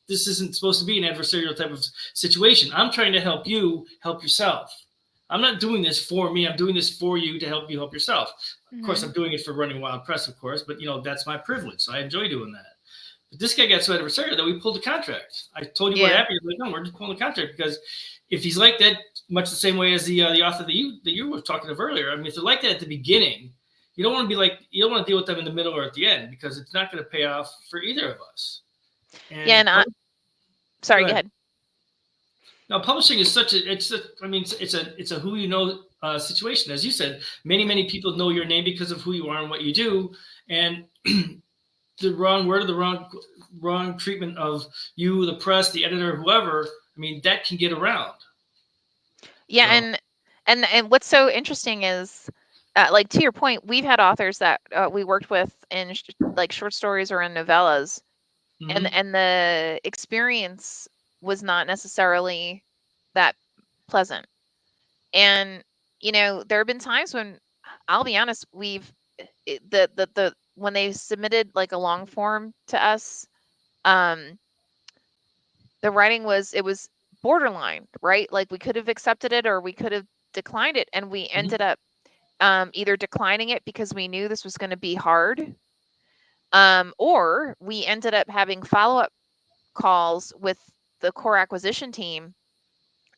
this isn't supposed to be an adversarial type of situation. I'm trying to help you help yourself. I'm not doing this for me. I'm doing this for you to help you help yourself. Of course, Hmm. I'm doing it for Running Wild Press, of course, but that's my privilege. So I enjoy doing that. But this guy got so adversarial that we pulled the contract. I told you what Yeah. happened. You're like, no, we're just pulling the contract because if he's like that, much the same way as the author that you were talking of earlier. I mean, if they're like that at the beginning, you don't want to deal with them in the middle or at the end because it's not going to pay off for either of us. Yeah. And And go sorry, go ahead. ahead. Now, publishing is such a it's a I mean it's a who you know situation. As you said, many people know your name because of who you are and what you do, and the wrong word or the wrong treatment of you, the press, the editor, whoever. I mean, that can get around. Yeah, So, and what's so interesting is, like to your point, we've had authors that we worked with in like short stories or in novellas, and mm-hmm, the experience was not necessarily that pleasant. And there have been times when, I'll be honest, the when they submitted like a long form to us, um, the writing was borderline, right? Like we could have accepted it or we could have declined it, and we mm-hmm, ended up either declining it because we knew this was going to be hard, or we ended up having follow-up calls with the core acquisition team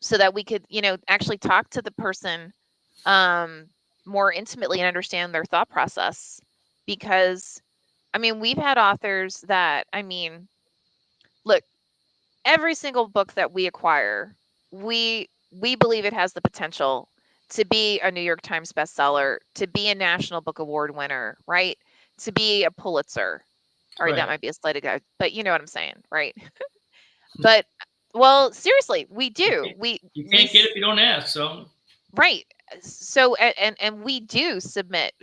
so that we could, actually talk to the person um, more intimately and understand their thought process. Because, I mean, we've had authors that, I mean, look, every single book that we acquire, we believe it has the potential to be a New York Times bestseller, to be a National Book Award winner, right? To be a Pulitzer. All right, that right. might be a slight guy, but you know what I'm saying, right? But well, seriously, we You do. can't, We you we can't get it s- if you don't ask. So, right. So and we do submit,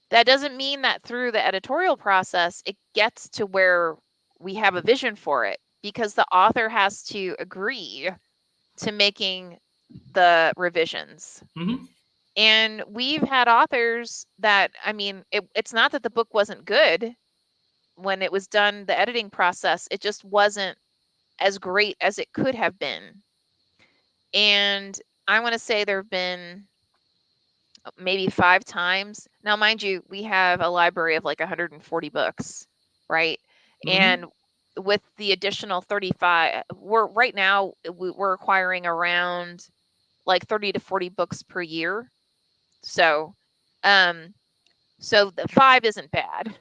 that doesn't mean that through the editorial process it gets to where we have a vision for it, because the author has to agree to making the revisions. mm-hmm, And we've had authors that, I mean, it's not that the book wasn't good when it was done, the editing process, it just wasn't as great as it could have been. And I want to say there have been maybe 5 times. Now, mind you, we have a library of like 140 books, right? mm-hmm, And with the additional 35, we're right now we're acquiring around like 30 to 40 books per year. So, um, so the five isn't bad.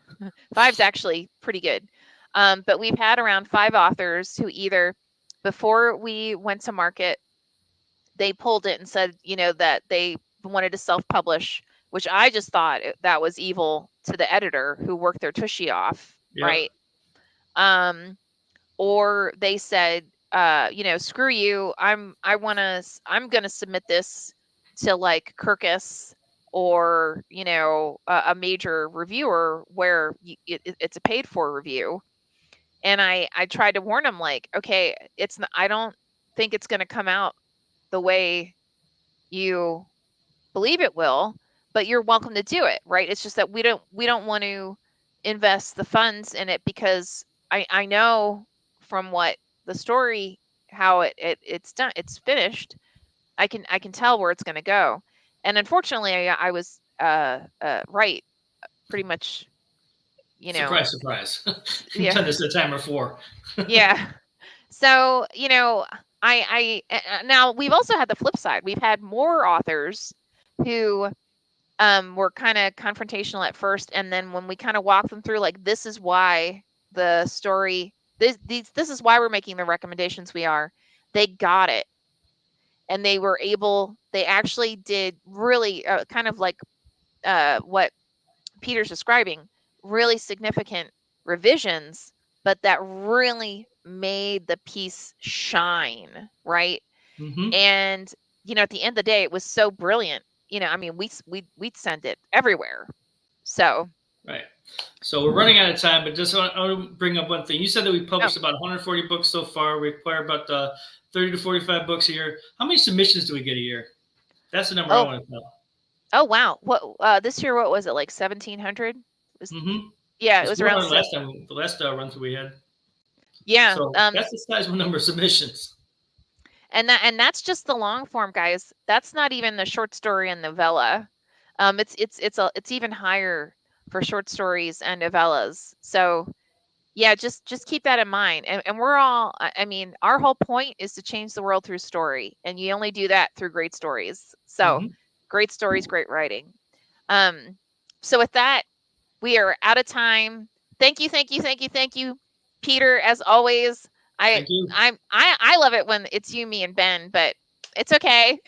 Five's actually pretty good. But we've had around five authors who either before we went to market, they pulled it and said, that they wanted to self-publish, which I just thought that was evil to the editor who worked their tushy off, yep, right? Um, or they said, screw you, I'm gonna submit this to like Kirkus or a major reviewer where it's a paid for review. And I tried to warn them, like, okay, it's not, I don't think it's going to come out the way you believe it will, but you're welcome to do it, right? It's just that we don't want to invest the funds in it because I know from what the story, how it's done, it's finished. I can tell where it's going to go. And unfortunately I was right pretty much, you know. surprise, surprise. You've Yeah. done this a time or four. Yeah. So, now we've also had the flip side. We've had more authors who were kind of confrontational at first, and then when we kind of walk them through, like, this is why the story, this is why we're making the recommendations we are, they got it. And they actually did really kind of like what Peter's describing, really significant revisions, but that really made the piece shine, right? Hmm. And, at the end of the day, it was so brilliant. I mean, we'd send it everywhere. So, Right. So we're running out of time, but just I want to bring up one thing. You said that we oh, published about 140 books so far. We acquire about 30 to 45 books a year. How many submissions do we get a year? That's the number I oh, want to know. oh, wow. What, this year, what was it, like 1,700? Was, Mm-hmm. yeah, it It's was more around, than last time, the last run through we had. yeah. So that's the sizable number of submissions. And that's just the long form, guys. That's not even the short story and novella. It's even higher for short stories and novellas. So yeah, just keep that in mind. And we're all, I mean, our whole point is to change the world through story, and you only do that through great stories. So Mm-hmm. great stories, great writing. Um, so with that, we are out of time. Thank you, thank you, thank you, thank you, Peter. As always, I Thank you. I love it when it's you, me, and Ben, but it's okay.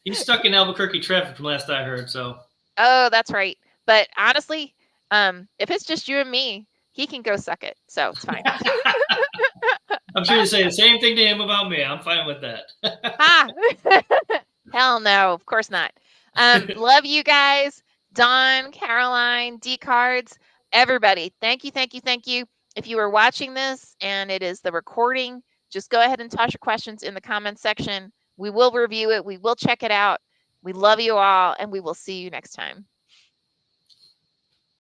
He's stuck in Albuquerque traffic from last I heard. So Oh, that's right. But honestly, if it's just you and me, he can go suck it. So it's fine. I'm sure you say the same thing to him about me. I'm fine with that. Ah, hell no, of course not. Love you guys, Don, Caroline, D cards, everybody. Thank you, thank you, thank you. If you are watching this and it is the recording, just go ahead and toss your questions in the comments section. We will review it. We will check it out. We love you all, and we will see you next time.